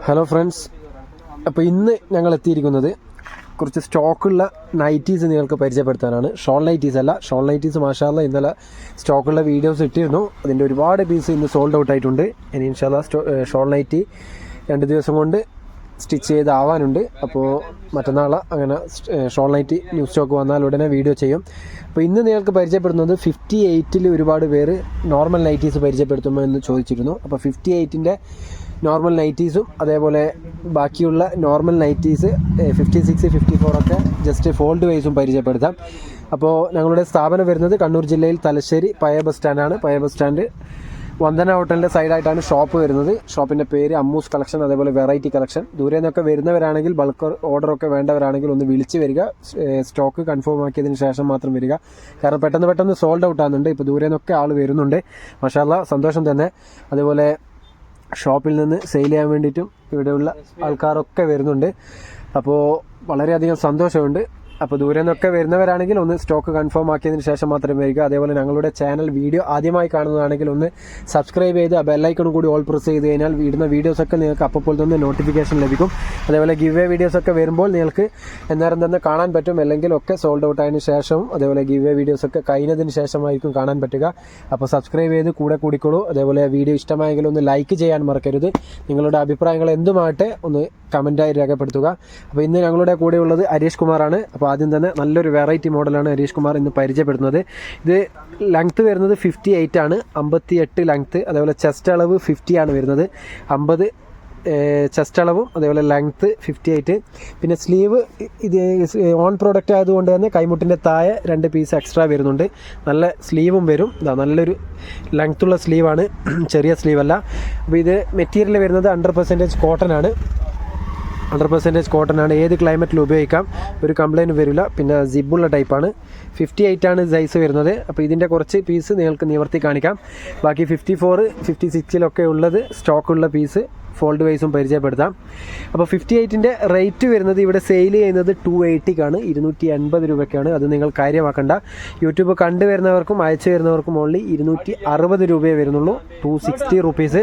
Hello friends, അപ്പോൾ ഇന്ന് ഞങ്ങൾ എത്തിയിരിക്കുന്നത് കുറച്ച് സ്റ്റോക്കുള്ള നൈറ്റീസ് നിങ്ങൾക്ക് പരിചയപ്പെടുത്താനാണ്. ഷോൾ നൈറ്റീസ് അല്ല, ഷോൾ നൈറ്റീസ് മാഷാ അല്ലാഹ് ഇന്നലെ സ്റ്റോക്കുള്ള വീഡിയോസ് ഇട്ടിരുന്നു. അതിൻ്റെ ഒരുപാട് പീസ് ഇന്ന് സോൾഡ് ഔട്ട് ആയിട്ടുണ്ട്. ഇനി ഇൻഷാ അല്ലാഹ് ഷോൾ നൈറ്റി 2 ദിവസം കൊണ്ട് സ്റ്റിച്ച് ചെയ്താവാനുണ്ട്. അപ്പോൾ മറ്റന്നാൾ അങ്ങനെ ഷോൾ നൈറ്റി ന്യൂ സ്റ്റോക്ക് വന്നാൽ ഉടനെ വീഡിയോ ചെയ്യും. അപ്പോൾ ഇന്ന് നിങ്ങൾക്ക് പരിചയപ്പെടുന്നത് 58-ൽ ഒരുപാട് പേര് നോർമൽ നൈറ്റീസ് പരിചയപ്പെടുത്തുമോ എന്ന് ചോദിച്ചിരുന്നു. അപ്പോൾ 58-ൻ്റെ നോർമൽ നൈറ്റീസും അതേപോലെ ബാക്കിയുള്ള നോർമൽ നൈറ്റീസ് 56, 54 ഒക്കെ ജസ്റ്റ് ഫോൾഡ് വൈസും പരിചയപ്പെടുത്താം. അപ്പോൾ ഞങ്ങളുടെ സ്ഥാപനം വരുന്നത് കണ്ണൂർ ജില്ലയിൽ തലശ്ശേരി പഴയ ബസ് സ്റ്റാൻഡാണ്. പഴയ ബസ് സ്റ്റാൻഡ് വന്ദന ഹോട്ടലിൻ്റെ സൈഡായിട്ടാണ് ഷോപ്പ് വരുന്നത്. ഷോപ്പിൻ്റെ പേര് അമ്മൂസ് കളക്ഷൻ, അതേപോലെ വെറൈറ്റി കളക്ഷൻ. ദൂരെ നിന്നൊക്കെ വരുന്നവരാണെങ്കിൽ ബൾക്ക് ഓർഡറൊക്കെ വേണ്ടവരാണെങ്കിൽ ഒന്ന് വിളിച്ച് വരിക. സ്റ്റോക്ക് കൺഫേം ആക്കിയതിന് ശേഷം മാത്രം വരിക. കാരണം പെട്ടെന്ന് സോൾഡ് ഔട്ട് ആകുന്നുണ്ട്. ഇപ്പോൾ ദൂരെ നിന്നൊക്കെ ആൾ വരുന്നുണ്ട്. മാഷാ അല്ലാഹ് സന്തോഷം തന്നെ. അതേപോലെ ഷോപ്പിൽ നിന്ന് സെയിൽ ചെയ്യാൻ വേണ്ടിയിട്ടും ഇവിടെയുള്ള ആൾക്കാരൊക്കെ വരുന്നുണ്ട്. അപ്പോൾ വളരെയധികം സന്തോഷമുണ്ട്. അപ്പോൾ ദൂരെ നിന്നൊക്കെ വരുന്നവരാണെങ്കിൽ ഒന്ന് സ്റ്റോക്ക് കൺഫേം ആക്കിയതിന് ശേഷം മാത്രമേ വരിക. അതേപോലെ ഞങ്ങളുടെ ചാനൽ വീഡിയോ ആദ്യമായി കാണുന്നതാണെങ്കിൽ ഒന്ന് സബ്സ്ക്രൈബ് ചെയ്ത് ആ ബെല്ലൈക്കണും കൂടി ഓൾ പ്രസ് ചെയ്ത് കഴിഞ്ഞാൽ ഇടുന്ന വീഡിയോസൊക്കെ നിങ്ങൾക്ക് അപ്പോൾ തന്നെ നോട്ടിഫിക്കേഷൻ ലഭിക്കും. അതേപോലെ ഗിവ് വേ വീഡിയോസൊക്കെ വരുമ്പോൾ നിങ്ങൾക്ക് എന്നേരം തന്നെ കാണാൻ പറ്റും. അല്ലെങ്കിൽ ഒക്കെ സോൾഡ് ഔട്ട് ആയതിനു ശേഷവും അതേപോലെ ഗിവ് വേ വീഡിയോസൊക്കെ കഴിഞ്ഞതിന് ശേഷമായിരിക്കും കാണാൻ പറ്റുക. അപ്പോൾ സബ്സ്ക്രൈബ് ചെയ്ത് കൂടെ കൂടിക്കോളൂ. അതേപോലെ വീഡിയോ ഇഷ്ടമായെങ്കിൽ ഒന്ന് ലൈക്ക് ചെയ്യാൻ മറക്കരുത്. നിങ്ങളുടെ അഭിപ്രായങ്ങൾ എന്തുമാകട്ടെ ഒന്ന് കമൻറ്റായി രേഖപ്പെടുത്തുക. അപ്പോൾ ഇന്ന് ഞങ്ങളുടെ കൂടെയുള്ളത് ഹരീഷ് കുമാറാണ്. അപ്പോൾ ആദ്യം തന്നെ നല്ലൊരു വെറൈറ്റി മോഡലാണ് ഹരീഷ് കുമാർ ഇന്ന് പരിചയപ്പെടുത്തുന്നത്. ഇത് ലെങ്ത്ത് വരുന്നത് 58 ആണ്, 58 ലെങ്ത്ത്. അതേപോലെ ചെസ്റ്റ് അളവ് 50 ആണ് വരുന്നത്, 50 ചെസ്റ്റ് അളവും അതേപോലെ ലെങ്ത്ത് 58. പിന്നെ സ്ലീവ് ഇത് ഓൺ പ്രോഡക്റ്റ് ആയതുകൊണ്ട് തന്നെ കൈമുട്ടിൻ്റെ താഴെ 2 പീസ് എക്സ്ട്രാ വരുന്നുണ്ട്. നല്ല സ്ലീവും വരും. നല്ലൊരു ലെങ്ത്തുള്ള സ്ലീവാണ്, ചെറിയ സ്ലീവല്ല. അപ്പോൾ ഇത് മെറ്റീരിയൽ വരുന്നത് 100% കോട്ടൺ ആണ്. 100% കോട്ടൺ ആണ്. ഏത് ക്ലൈമറ്റിലും ഉപയോഗിക്കാം, ഒരു കംപ്ലൈൻറ്റ് വരില്ല. പിന്നെ സിബുള്ള ടൈപ്പാണ്. 58 ആണ് സൈസ് വരുന്നത്. അപ്പോൾ ഇതിൻ്റെ കുറച്ച് പീസ് നിങ്ങൾക്ക് നിവർത്തി കാണിക്കാം. ബാക്കി 54, 56-ലൊക്കെ ഉള്ളത് സ്റ്റോക്കുള്ള പീസ് ഫോൾഡ് വൈസും പരിചയപ്പെടുത്താം. അപ്പോൾ 58-ൻ്റെ റേറ്റ് വരുന്നത് ഇവിടെ സെയിൽ ചെയ്യുന്നത് 280-ക്കാണ്, 280 രൂപയ്ക്കാണ്. അത് നിങ്ങൾ കാര്യമാക്കണ്ട. യൂട്യൂബ് കണ്ടുവരുന്നവർക്കും അയച്ചു വരുന്നവർക്കും ഓൺലി 260 രൂപയെ വരുന്നുള്ളൂ, 260 റുപ്പീസ്.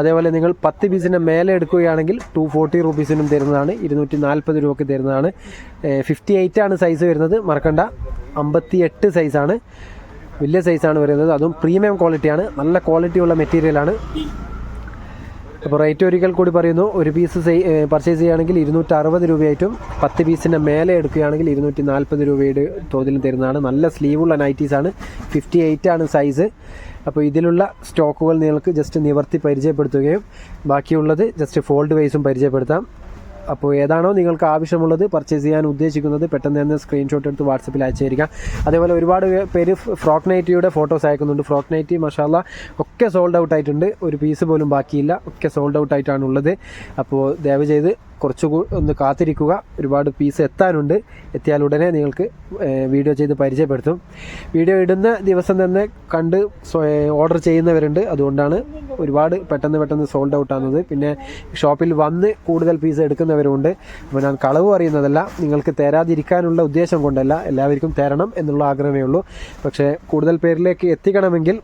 അതേപോലെ നിങ്ങൾ 10 പീസിൻ്റെ മേലെ എടുക്കുകയാണെങ്കിൽ 240 റുപ്പീസിനും തരുന്നതാണ്, 240 രൂപയ്ക്ക് തരുന്നതാണ്. 58 ആണ് സൈസ് വരുന്നത്, മറക്കണ്ട. 58 സൈസാണ്, വലിയ സൈസാണ് വരുന്നത്. അതും പ്രീമിയം ക്വാളിറ്റിയാണ്, നല്ല ക്വാളിറ്റിയുള്ള മെറ്റീരിയലാണ്. അപ്പോൾ റേറ്റ് ഒരിക്കൽ കൂടി പറയുന്നു. ഒരു പീസ് പർച്ചേസ് ചെയ്യുകയാണെങ്കിൽ 260 രൂപയായിട്ടും 10 പീസിൻ്റെ മേലെ എടുക്കുകയാണെങ്കിൽ 240 രൂപയുടെ തോതിൽ തരുന്നതാണ്. നല്ല സ്ലീവുള്ള നൈറ്റീസാണ്. 58 ആണ് സൈസ്. അപ്പോൾ ഇതിലുള്ള സ്റ്റോക്കുകൾ നിങ്ങൾക്ക് ജസ്റ്റ് നിവർത്തി പരിചയപ്പെടുത്തുകയും ബാക്കിയുള്ളത് ജസ്റ്റ് ഫോൾഡ് വൈസും പരിചയപ്പെടുത്താം. അപ്പോൾ ഏതാണോ നിങ്ങൾക്ക് ആവശ്യമുള്ളത് പർച്ചേസ് ചെയ്യാൻ ഉദ്ദേശിക്കുന്നത് പെട്ടെന്ന് തന്നെ സ്ക്രീൻഷോട്ട് എടുത്ത് വാട്സപ്പിൽ അയച്ചു തരിക. അതേപോലെ ഒരുപാട് പേര് ഫ്രോക്ക് നൈറ്റിയുടെ ഫോട്ടോസ് അയക്കുന്നുണ്ട്. ഫ്രോക്ക് നൈറ്റി മാഷാ അല്ലാഹ് ഒക്കെ സോൾഡ് ഔട്ട് ആയിട്ടുണ്ട്, ഒരു പീസ് പോലും ബാക്കിയില്ല, ഒക്കെ സോൾഡ് ഔട്ട് ആയിട്ടാണ് ഉള്ളത്. അപ്പോൾ ദയവ് ചെയ്ത് കുറച്ചുകൂടി ഒന്ന് കാത്തിരിക്കുക. ഒരുപാട് പീസ് എത്താനുണ്ട്. എത്തിയാൽ ഉടനെ നിങ്ങൾക്ക് വീഡിയോ ചെയ്ത് പരിചയപ്പെടുത്തും. വീഡിയോ ഇടുന്ന ദിവസം തന്നെ കണ്ട് ഓർഡർ ചെയ്യുന്നവരുണ്ട്. അതുകൊണ്ടാണ് ഒരുപാട് പെട്ടെന്ന് സോൾഡ് ഔട്ട് ആകുന്നത്. പിന്നെ ഷോപ്പിൽ വന്ന് കൂടുതൽ പീസ് എടുക്കുന്നവരുണ്ട്. അപ്പോൾ ഞാൻ കളവ് പറയുന്നതല്ല, നിങ്ങൾക്ക് തരാതിരിക്കാനുള്ള ഉദ്ദേശം കൊണ്ടല്ല, എല്ലാവർക്കും തരണം എന്നുള്ള ആഗ്രഹമേ ഉള്ളൂ. പക്ഷേ കൂടുതൽ പേരിലേക്ക് എത്തിക്കണമെങ്കിൽ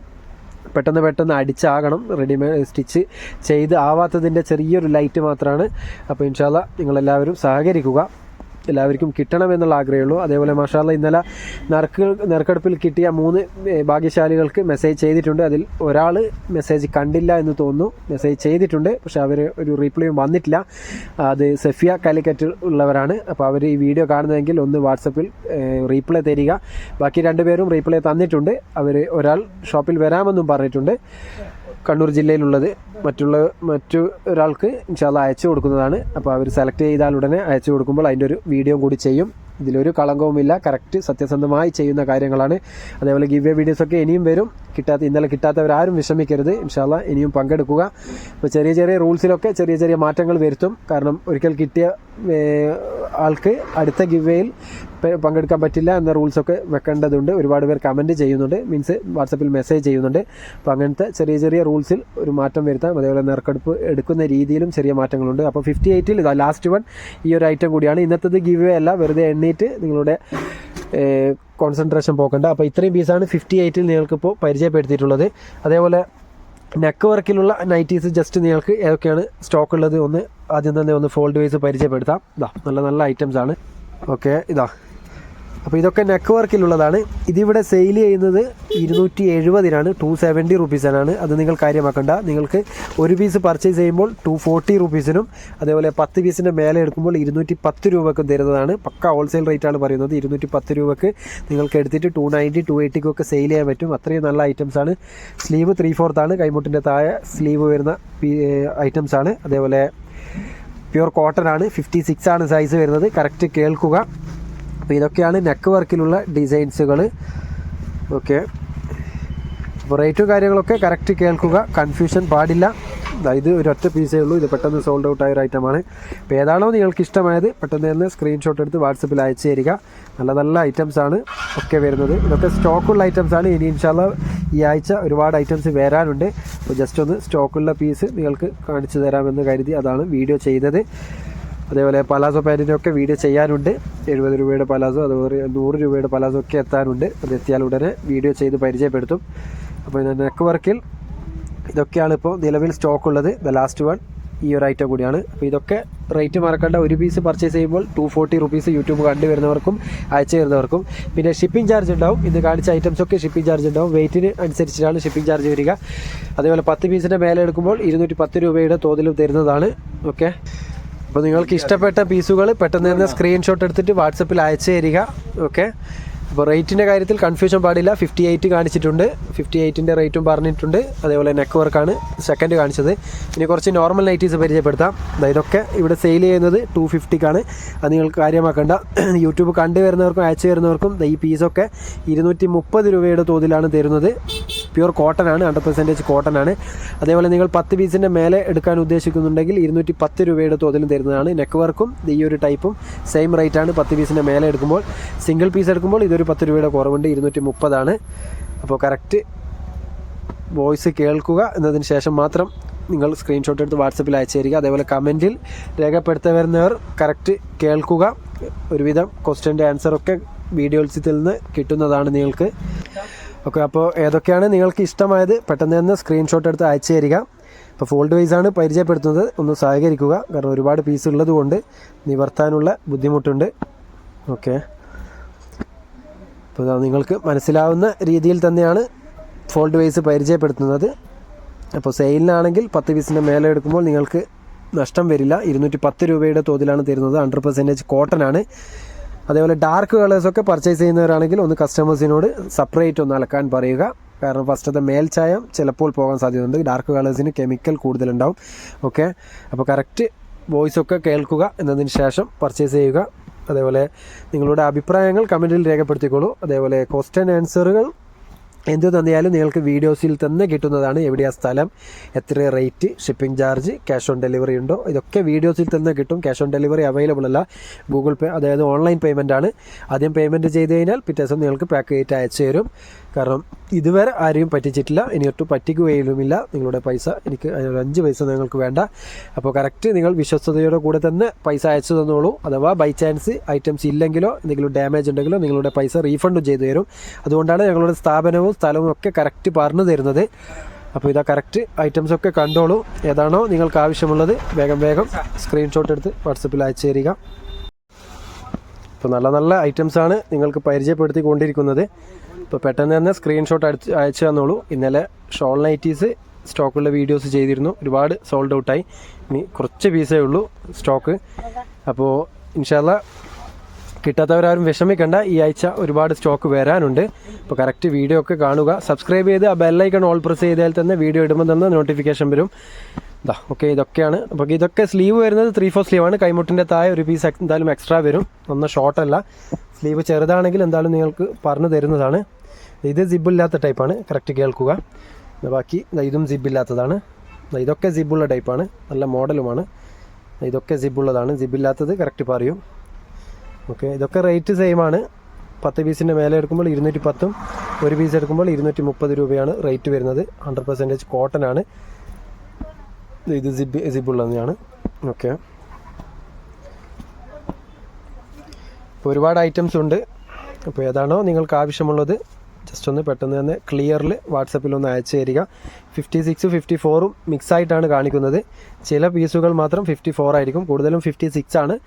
പെട്ടെന്ന് അടിച്ചാകണം. റെഡിമെയ്ഡ് സ്റ്റിച്ച് ചെയ്ത് ആവാത്തതിൻ്റെ ചെറിയൊരു ലൈറ്റ് മാത്രമാണ്. അപ്പോൾ ഇൻഷാ അല്ലാഹ് നിങ്ങളെല്ലാവരും സഹകരിക്കുക. എല്ലാവർക്കും കിട്ടണമെന്നുള്ള ആഗ്രഹമുള്ളൂ. അതേപോലെ മാഷാ അല്ലാഹ് ഇന്നലെ നറുക്കെടുപ്പിൽ കിട്ടിയ 3 ഭാഗ്യശാലികൾക്ക് മെസ്സേജ് ചെയ്തിട്ടുണ്ട്. അതിൽ ഒരാൾ മെസ്സേജ് കണ്ടില്ല എന്ന് തോന്നുന്നു. മെസ്സേജ് ചെയ്തിട്ടുണ്ട്, പക്ഷേ അവർ ഒരു റീപ്ലൈയും വന്നിട്ടില്ല. അത് സഫിയ കാലിക്കറ്റ് ഉള്ളവരാണ്. അപ്പോൾ അവർ ഈ വീഡിയോ കാണുന്നതെങ്കിൽ ഒന്ന് വാട്സപ്പിൽ റീപ്ലൈ തരിക. ബാക്കി 2 പേരും റീപ്ലൈ തന്നിട്ടുണ്ട്. ഒരാൾ ഷോപ്പിൽ വരാമെന്നും പറഞ്ഞിട്ടുണ്ട്, കണ്ണൂർ ജില്ലയിലുള്ളത്. മറ്റൊരാൾക്ക് ഇൻഷാ അല്ലാഹ് അയച്ചു കൊടുക്കുന്നതാണ്. അപ്പോൾ അവർ സെലക്ട് ചെയ്താൽ ഉടനെ അയച്ചു കൊടുക്കുമ്പോൾ അതിൻ്റെ ഒരു വീഡിയോ കൂടി ചെയ്യും. ഇതിലൊരു കളങ്കവുമില്ല, കറക്റ്റ് സത്യസന്ധമായി ചെയ്യുന്ന കാര്യങ്ങളാണ്. അതേപോലെ ഗിവ് വേ വീഡിയോസൊക്കെ ഇനിയും വരും. ഇന്നലെ കിട്ടാത്തവരാരും വിഷമിക്കരുത്. ഇൻഷാ അല്ലാഹ് ഇനിയും പങ്കെടുക്കുക. അപ്പോൾ ചെറിയ റൂൾസിലൊക്കെ ചെറിയ മാറ്റങ്ങൾ വരുത്തും. കാരണം ഒരിക്കൽ കിട്ടിയ ആൾക്ക് അടുത്ത ഗിവ് വേയിൽ പങ്കെടുക്കാൻ പറ്റില്ല എന്ന റൂൾസൊക്കെ വെക്കേണ്ടതുണ്ട്. ഒരുപാട് പേർ കമൻറ്റ് ചെയ്യുന്നുണ്ട്, മീൻസ് വാട്സപ്പിൽ മെസ്സേജ് ചെയ്യുന്നുണ്ട്. അപ്പോൾ അങ്ങനത്തെ ചെറിയ റൂൾസിൽ ഒരു മാറ്റം വരുത്താം. അതേപോലെ നറുക്കെടുപ്പ് എടുക്കുന്ന രീതിയിലും ചെറിയ മാറ്റങ്ങളുണ്ട്. അപ്പോൾ 58-ൽ ഇതാ ലാസ്റ്റ് വൺ ഈ ഒരു ഐറ്റം കൂടിയാണ്. ഇന്നത്തേത് ഗിവ് വേ അല്ല, വെറുതെ എണ്ണീറ്റ് നിങ്ങളുടെ കോൺസെൻട്രേഷൻ പോക്കണ്ട. അപ്പോൾ ഇത്രയും പീസാണ് 58-ൽ നിങ്ങൾക്കിപ്പോൾ പരിചയപ്പെടുത്തിയിട്ടുള്ളത്. അതേപോലെ നെക്ക് വർക്കിലുള്ള നൈറ്റീസ് ജസ്റ്റ് നിങ്ങൾക്ക് ഏതൊക്കെയാണ് സ്റ്റോക്ക് ഉള്ളത് ഒന്ന് ആദ്യം തന്നെ ഒന്ന് ഫോൾഡ് വൈസ് പരിചയപ്പെടുത്താം. നല്ല നല്ല ഐറ്റംസ് ആണ്. ഓക്കെ, അപ്പോൾ ഇതൊക്കെ നെക്ക് വർക്കിലുള്ളതാണ്. ഇതിവിടെ സെയിൽ ചെയ്യുന്നത് 270 270 റുപ്പീസിനാണ്. അത് നിങ്ങൾ കാര്യമാക്കണ്ട. നിങ്ങൾക്ക് ഒരു പീസ് പർച്ചേസ് ചെയ്യുമ്പോൾ 240 റുപ്പീസിനും അതേപോലെ 10 പീസിൻ്റെ മേലെ എടുക്കുമ്പോൾ 210 രൂപക്കും തരുന്നതാണ്. പക്ക ഹോൾസെയിൽ റേറ്റാണ് പറയുന്നത്. 210 രൂപക്ക് നിങ്ങൾക്ക് എടുത്തിട്ട് 290 280 സെയിൽ ചെയ്യാൻ പറ്റും. അത്രയും നല്ല ഐറ്റംസാണ്. സ്ലീവ് 3/4 കൈമുട്ടിൻ്റെ താഴെ സ്ലീവ് വരുന്ന ഐറ്റംസാണ്. അതേപോലെ പ്യുവർ കോട്ടൺ ആണ്. 56 സൈസ് വരുന്നത്. കറക്റ്റ് കേൾക്കുക. അപ്പോൾ ഇതൊക്കെയാണ് നെക്ക് വർക്കിലുള്ള ഡിസൈൻസുകൾ. ഓക്കെ, അപ്പോൾ റേറ്റും കാര്യങ്ങളൊക്കെ കറക്റ്റ് കേൾക്കുക, കൺഫ്യൂഷൻ പാടില്ല. ഇത് ഒരൊറ്റ പീസേ ഉള്ളൂ. ഇത് പെട്ടെന്ന് സോൾഡ് ഔട്ട് ആയ ഒരു ഐറ്റമാണ്. അപ്പോൾ ഏതാണോ നിങ്ങൾക്ക് ഇഷ്ടമായത് പെട്ടെന്ന് തന്നെ സ്ക്രീൻഷോട്ട് എടുത്ത് വാട്സപ്പിൽ അയച്ചു തരിക. നല്ല നല്ല ഐറ്റംസാണ് ഒക്കെ വരുന്നത്. ഇതൊക്കെ സ്റ്റോക്കുള്ള ഐറ്റംസാണ്. ഇനി ഇൻഷാല്ലാ ഈ ആഴ്ച ഒരുപാട് ഐറ്റംസ് വരാനുണ്ട്. അപ്പോൾ ജസ്റ്റ് ഒന്ന് സ്റ്റോക്കുള്ള പീസ് നിങ്ങൾക്ക് കാണിച്ചു തരാമെന്ന് കരുതി അതാണ് വീഡിയോ ചെയ്തത്. അതേപോലെ പലാസോ പാൻറ്റിനൊക്കെ വീഡിയോ ചെയ്യാനുണ്ട്. 70 രൂപയുടെ പലാസോ അതുപോലെ 100 രൂപയുടെ പലാസോ ഒക്കെ എത്താനുണ്ട്. അത് എത്തിയാൽ ഉടനെ വീഡിയോ ചെയ്ത് പരിചയപ്പെടുത്തും. അപ്പോൾ നെക്ക് വർക്കിൽ ഇതൊക്കെയാണ് ഇപ്പോൾ നിലവിൽ സ്റ്റോക്കുള്ളത്. ദ ലാസ്റ്റ് വൺ ഈ ഒരു ഐറ്റം കൂടിയാണ്. അപ്പോൾ ഇതൊക്കെ റേറ്റ് മറക്കേണ്ട. ഒരു പീസ് പർച്ചേസ് ചെയ്യുമ്പോൾ 240 റുപ്പീസ് യൂട്യൂബ് കണ്ടുവരുന്നവർക്കും അയച്ചു തരുന്നവർക്കും. പിന്നെ ഷിപ്പിംഗ് ചാർജ് ഉണ്ടാവും. ഇത് കാണിച്ച ഐറ്റംസൊക്കെ ഷിപ്പിംഗ് ചാർജ് ഉണ്ടാവും. വെയിറ്റിന് അനുസരിച്ചിട്ടാണ് ഷിപ്പിംഗ് ചാർജ് വരിക. അതേപോലെ 10 പീസിൻ്റെ മേലെ എടുക്കുമ്പോൾ 210 രൂപയുടെ തോതിലും തരുന്നതാണ്. ഓക്കെ, അപ്പോൾ നിങ്ങൾക്ക് ഇഷ്ടപ്പെട്ട പീസുകൾ പെട്ടെന്ന് തന്നെ സ്ക്രീൻഷോട്ട് എടുത്തിട്ട് വാട്സപ്പിൽ അയച്ചു തരിക. ഓക്കെ, അപ്പോൾ റേറ്റിൻ്റെ കാര്യത്തിൽ കൺഫ്യൂഷൻ പാടില്ല. 58 കാണിച്ചിട്ടുണ്ട്. 58ൻ്റെ റേറ്റും പറഞ്ഞിട്ടുണ്ട്. അതേപോലെ നെക്ക് വർക്കാണ് സെക്കൻഡ് കാണിച്ചത്. ഇനി കുറച്ച് നോർമൽ നൈറ്റീസ് പരിചയപ്പെടുത്താം. ഇതൊക്കെ ഇവിടെ സെയിൽ ചെയ്യുന്നത് 250ക്കാണ്. അത് നിങ്ങൾക്ക് കാര്യമാക്കേണ്ട. യൂട്യൂബ് കണ്ടുവരുന്നവർക്കും അയച്ചു തരുന്നവർക്കും ഈ പീസൊക്കെ 230 രൂപയുടെ തോതിലാണ് തരുന്നത്. പ്യുവർ കോട്ടൺ ആണ്. 100% കോട്ടൺ ആണ്. അതേപോലെ നിങ്ങൾ 10 പീസിൻ്റെ മേലെ എടുക്കാൻ ഉദ്ദേശിക്കുന്നുണ്ടെങ്കിൽ 210 രൂപയുടെ തോതിലും തരുന്നതാണ്. നെക്ക് വർക്കും ഈ ഒരു ടൈപ്പും സെയിം റേറ്റാണ്. 10 പീസിൻ്റെ മേലെ എടുക്കുമ്പോൾ. സിംഗിൾ പീസ് എടുക്കുമ്പോൾ ഇതൊരു 10 രൂപയുടെ കുറവുണ്ട്. 230 അപ്പോൾ കറക്റ്റ് വോയിസ് കേൾക്കുക. എന്നതിന് ശേഷം മാത്രം നിങ്ങൾ സ്ക്രീൻഷോട്ട് എടുത്ത് വാട്സപ്പിൽ അയച്ചു തരിക. അതേപോലെ കമൻറ്റിൽ രേഖപ്പെടുത്തി വരുന്നവർ കറക്റ്റ് കേൾക്കുക. ഒരുവിധം ക്വസ്റ്റ്യൻ്റെ ആൻസറൊക്കെ വീഡിയോസിൽ നിന്ന് കിട്ടുന്നതാണ് നിങ്ങൾക്ക്. ഓക്കെ, അപ്പോൾ ഏതൊക്കെയാണ് നിങ്ങൾക്ക് ഇഷ്ടമായത് പെട്ടെന്ന് തന്നെ സ്ക്രീൻഷോട്ട് എടുത്ത് അയച്ചു തരിക. ഇപ്പോൾ ഫോൾഡ് വൈസാണ് പരിചയപ്പെടുത്തുന്നത്. ഒന്ന് സഹകരിക്കുക. കാരണം ഒരുപാട് പീസ് ഉള്ളത് കൊണ്ട് നിവർത്താനുള്ള ബുദ്ധിമുട്ടുണ്ട്. ഓക്കെ, അപ്പോൾ നിങ്ങൾക്ക് മനസ്സിലാവുന്ന രീതിയിൽ തന്നെയാണ് ഫോൾഡ് വൈസ് പരിചയപ്പെടുത്തുന്നത്. അപ്പോൾ സെയിലിനാണെങ്കിൽ 10 പീസിൻ്റെ മേലെ എടുക്കുമ്പോൾ നിങ്ങൾക്ക് നഷ്ടം വരില്ല. 210 രൂപയുടെ തോതിലാണ് തരുന്നത്. 100% കോട്ടൺ ആണ്. അതേപോലെ ഡാർക്ക് കളേഴ്സൊക്കെ പർച്ചേസ് ചെയ്യുന്നവരാണെങ്കിൽ ഒന്ന് കസ്റ്റമേഴ്സിനോട് സെപ്പറേറ്റ് ഒന്ന് അലക്കാൻ പറയുക. കാരണം ഫസ്റ്റത്തെ മേൽച്ചായം ചിലപ്പോൾ പോകാൻ സാധ്യതയുണ്ട്. ഡാർക്ക് കളേഴ്സിന് കെമിക്കൽ കൂടുതലുണ്ടാവും. ഓക്കെ, അപ്പോൾ കറക്റ്റ് വോയിസൊക്കെ കേൾക്കുക. എന്നതിന് ശേഷം പർച്ചേസ് ചെയ്യുക. അതേപോലെ നിങ്ങളുടെ അഭിപ്രായങ്ങൾ കമൻറ്റിൽ രേഖപ്പെടുത്തിക്കോളൂ. അതേപോലെ ക്വസ്റ്റ്യൻ ആൻസറുകൾ എന്ത് തന്നെയാലും നിങ്ങൾക്ക് വീഡിയോസിൽ തന്നെ കിട്ടുന്നതാണ്. എവിടെയാണ് സ്ഥലം, എത്ര rate, shipping charge, cash on delivery ഉണ്ടോ, ഇതൊക്കെ വീഡിയോസിൽ തന്നെ കിട്ടും. ക്യാഷ് ഓൺ ഡെലിവറി അവൈലബിൾ അല്ല. ഗൂഗിൾ പേ, അതായത് ഓൺലൈൻ പേയ്മെൻ്റ് ആണ്. ആദ്യം പേയ്മെൻറ്റ് ചെയ്ത് കഴിഞ്ഞാൽ പിറ്റേ ദിവസം നിങ്ങൾക്ക് പാക്ക് ചെയ്തിട്ട് അയച്ചു തരും. കാരണം ഇതുവരെ ആരെയും പറ്റിച്ചിട്ടില്ല, ഇനിയൊട്ടും പറ്റിക്കുകയുമില്ല. നിങ്ങളുടെ പൈസ എനിക്ക് 5 പൈസ നിങ്ങൾക്ക് വേണ്ട. അപ്പോൾ കറക്റ്റ് നിങ്ങൾ വിശ്വസ്തയോടെ കൂടെ തന്നെ പൈസ അയച്ചു തന്നോളൂ. അഥവാ ബൈ ചാൻസ് ഐറ്റംസ് ഇല്ലെങ്കിലോ എന്തെങ്കിലും ഡാമേജ് ഉണ്ടെങ്കിലോ നിങ്ങളുടെ പൈസ റീഫണ്ട് ചെയ്തു തരും. അതുകൊണ്ടാണ് ഞങ്ങളുടെ സ്ഥാപനവും സ്ഥലവും ഒക്കെ കറക്റ്റ് പറഞ്ഞു തരുന്നത്. അപ്പോൾ ഇതാ കറക്റ്റ് ഐറ്റംസൊക്കെ കണ്ടോളൂ. ഏതാണോ നിങ്ങൾക്ക് ആവശ്യമുള്ളത് വേഗം സ്ക്രീൻഷോട്ട് എടുത്ത് വാട്സപ്പിൽ അയച്ചു തരിക. ഇപ്പോൾ നല്ല നല്ല ഐറ്റംസാണ് നിങ്ങൾക്ക് പരിചയപ്പെടുത്തി കൊണ്ടിരിക്കുന്നത്. ഇപ്പോൾ പെട്ടെന്ന് തന്നെ സ്ക്രീൻഷോട്ട് അയച്ചു തന്നോളൂ. ഇന്നലെ ഷോൾ നൈറ്റീസ് സ്റ്റോക്കുള്ള വീഡിയോസ് ചെയ്തിരുന്നു. ഒരുപാട് സോൾഡ് ഔട്ടായി. ഇനി കുറച്ച് പീസേ ഉള്ളൂ സ്റ്റോക്ക്. അപ്പോൾ ഇൻഷാല്ലാ കിട്ടാത്തവരാരും വിഷമിക്കണ്ട. ഈ ആഴ്ച ഒരുപാട് സ്റ്റോക്ക് വരാനുണ്ട്. അപ്പോൾ കറക്റ്റ് വീഡിയോ ഒക്കെ കാണുക. സബ്സ്ക്രൈബ് ചെയ്ത് ആ ബെല്ലൈക്കൺ ഓൾ പ്രസ് ചെയ്താൽ തന്നെ വീഡിയോ ഇടുമ്പോൾ തന്നെ നോട്ടിഫിക്കേഷൻ വരും. ഓക്കെ, ഇതൊക്കെയാണ്. അപ്പോൾ ഇതൊക്കെ സ്ലീവ് വരുന്നത് 3/4 സ്ലീവാണ്. കൈമുട്ടിൻ്റെ താഴെ ഒരു പീസ് എന്തായാലും എക്സ്ട്രാ വരും. ഒന്നും ഷോർട്ടല്ല. സ്ലീവ് ചെറുതാണെങ്കിൽ എന്തായാലും നിങ്ങൾക്ക് പറഞ്ഞു തരുന്നതാണ്. ഇത് സിബില്ലാത്ത ടൈപ്പാണ്. കറക്റ്റ് കേൾക്കുക. ബാക്കി ഇതും സിബില്ലാത്തതാണ്. ഇതൊക്കെ സിബുള്ള ടൈപ്പാണ്. നല്ല മോഡലുമാണ്. ഇതൊക്കെ സിബുള്ളതാണ്. സിബില്ലാത്തത് കറക്റ്റ് പറയും. ഓക്കെ, ഇതൊക്കെ റേറ്റ് സെയിം ആണ്. 10 പീസിൻ്റെ മേലെ എടുക്കുമ്പോൾ 210, ഒരു പീസ് എടുക്കുമ്പോൾ 230 രൂപയാണ് റേറ്റ് വരുന്നത്. 100% കോട്ടൺ ആണ്. ഇത് സിബുള്ള തന്നെയാണ്. ഓക്കെ, ഇപ്പോൾ ഒരുപാട് ഐറ്റംസ് ഉണ്ട്. അപ്പോൾ ഏതാണോ നിങ്ങൾക്ക് ആവശ്യമുള്ളത് ജസ്റ്റ് ഒന്ന് പെട്ടെന്ന് തന്നെ ക്ലിയറിൽ വാട്സപ്പിലൊന്ന് അയച്ചു തരിക. 56 54ഉം മിക്സായിട്ടാണ് കാണിക്കുന്നത്. ചില പീസുകൾ മാത്രം 54 ആയിരിക്കും, കൂടുതലും 56 ആണ്.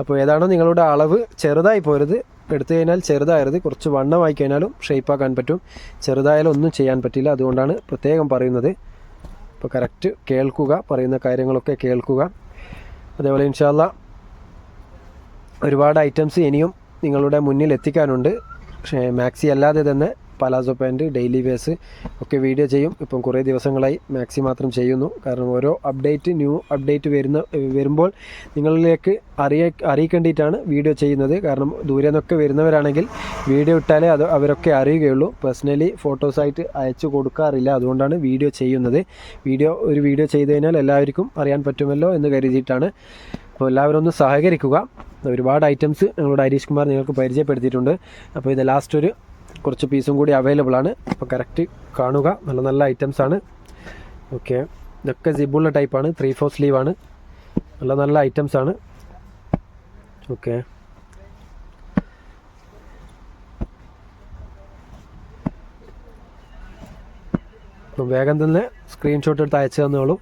അപ്പോൾ ഏതാണോ നിങ്ങളുടെ അളവ് ചെറുതായി പോരുത്, എടുത്തു കഴിഞ്ഞാൽ ചെറുതായരുത്, കുറച്ച് വണ്ണമായി കഴിഞ്ഞാലും ഷേപ്പാക്കാൻ പറ്റും, ചെറുതായാലും ഒന്നും ചെയ്യാൻ പറ്റില്ല. അതുകൊണ്ടാണ് പ്രത്യേകം പറയുന്നത്. അപ്പോൾ കറക്റ്റ് കേൾക്കുക, പറയുന്ന കാര്യങ്ങളൊക്കെ കേൾക്കുക. അതേപോലെ ഇൻഷാ അല്ലാ ഒരുപാട് ഐറ്റംസ് ഇനിയും നിങ്ങളുടെ മുന്നിൽ എത്തിക്കാനുണ്ട്. പക്ഷേ മാക്സി അല്ലാതെ തന്നെ പലാസോ പാൻറ്റ്, ഡെയിലി വേസ് ഒക്കെ വീഡിയോ ചെയ്യും. ഇപ്പം കുറേ ദിവസങ്ങളായി മാക്സി മാത്രം ചെയ്യുന്നു. കാരണം ഓരോ ന്യൂ അപ്ഡേറ്റ് വരുമ്പോൾ നിങ്ങളിലേക്ക് അറിയിക്കേണ്ടിയിട്ടാണ് വീഡിയോ ചെയ്യുന്നത്. കാരണം ദൂരെ നിന്നൊക്കെ വരുന്നവരാണെങ്കിൽ വീഡിയോ ഇട്ടാലേ അവരൊക്കെ അറിയുകയുള്ളൂ. പേഴ്സണലി ഫോട്ടോസായിട്ട് അയച്ചു കൊടുക്കാറില്ല. അതുകൊണ്ടാണ് വീഡിയോ ചെയ്യുന്നത്. ഒരു വീഡിയോ ചെയ്ത് കഴിഞ്ഞാൽ എല്ലാവർക്കും അറിയാൻ പറ്റുമല്ലോ എന്ന് കരുതിയിട്ടാണ്. അപ്പോൾ എല്ലാവരും ഒന്ന് സഹകരിക്കുക. ഒരുപാട് ഐറ്റംസ് ഞങ്ങളുടെ ഹരീഷ് കുമാർ നിങ്ങൾക്ക് പരിചയപ്പെടുത്തിയിട്ടുണ്ട്. അപ്പോൾ ഇത് ലാസ്റ്റ് കുറച്ച് പീസും കൂടി അവൈലബിൾ ആണ്. അപ്പോൾ കറക്റ്റ് കാണുക. നല്ല നല്ല ഐറ്റംസാണ്. ഓക്കെ, ഇതൊക്കെ സിബുള്ള ടൈപ്പാണ്, 3/4 സ്ലീവാണ്. നല്ല നല്ല ഐറ്റംസാണ്. ഓക്കെ, അപ്പം വേഗം തന്നെ സ്ക്രീൻഷോട്ട് എടുത്ത് അയച്ചു തന്നോളൂ.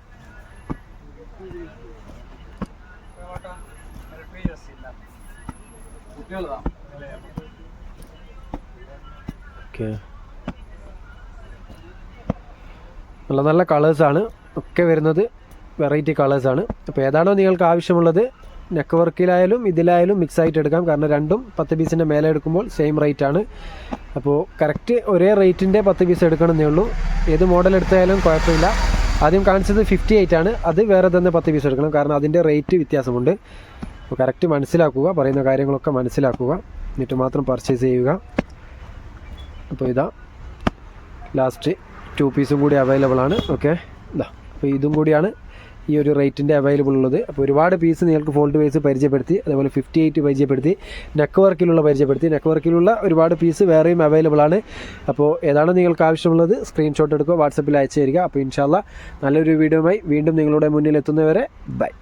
ഓക്കെ, നല്ല നല്ല കളേഴ്സാണ് ഒക്കെ വരുന്നത്, വെറൈറ്റി കളേഴ്സാണ്. അപ്പോൾ ഏതാണോ നിങ്ങൾക്ക് ആവശ്യമുള്ളത് നെക്ക് വർക്കിലായാലും ഇതിലായാലും മിക്സ് ആയിട്ട് എടുക്കാം. കാരണം രണ്ടും 10 പീസിൻ്റെ മേലെ എടുക്കുമ്പോൾ സെയിം റേറ്റ് ആണ്. അപ്പോൾ കറക്റ്റ് ഒരേ റേറ്റിൻ്റെ 10 പീസ് എടുക്കണമെന്നേ ഉള്ളൂ. ഏത് മോഡൽ എടുത്താലും കുഴപ്പമില്ല. ആദ്യം കാണിച്ചത് 58 ആണ്, അത് വേറെ തന്നെ 10 പീസ് എടുക്കണം. കാരണം അതിൻ്റെ റേറ്റ് വ്യത്യാസമുണ്ട്. അപ്പോൾ കറക്റ്റ് മനസ്സിലാക്കുക, പറയുന്ന കാര്യങ്ങളൊക്കെ മനസ്സിലാക്കുക, എന്നിട്ട് മാത്രം പർച്ചേസ് ചെയ്യുക. അപ്പോൾ ഇതാ ലാസ്റ്റ് 2 പീസും കൂടി അവൈലബിൾ ആണ്. ഓക്കെ, ഇതാ അപ്പോൾ ഇതും കൂടിയാണ് ഈ ഒരു റേറ്റിൻ്റെ അവൈലബിൾ ഉള്ളത്. അപ്പോൾ ഒരുപാട് പീസ് നിങ്ങൾക്ക് ഫോൾഡ് വൈസ് പരിചയപ്പെടുത്തി, അതേപോലെ 58 പരിചയപ്പെടുത്തി, നെക്ക് വർക്കിലുള്ള ഒരുപാട് പീസ് വേറെയും അവൈലബിൾ ആണ്. അപ്പോൾ ഏതാണോ നിങ്ങൾക്ക് ആവശ്യമുള്ളത് സ്ക്രീൻഷോട്ട് എടുക്കുക, വാട്സപ്പിൽ അയച്ചു തരിക. അപ്പോൾ ഇൻഷാ അല്ലാ നല്ലൊരു വീഡിയോയുമായി വീണ്ടും നിങ്ങളുടെ മുന്നിൽ എത്തുന്നവരെ ബൈ.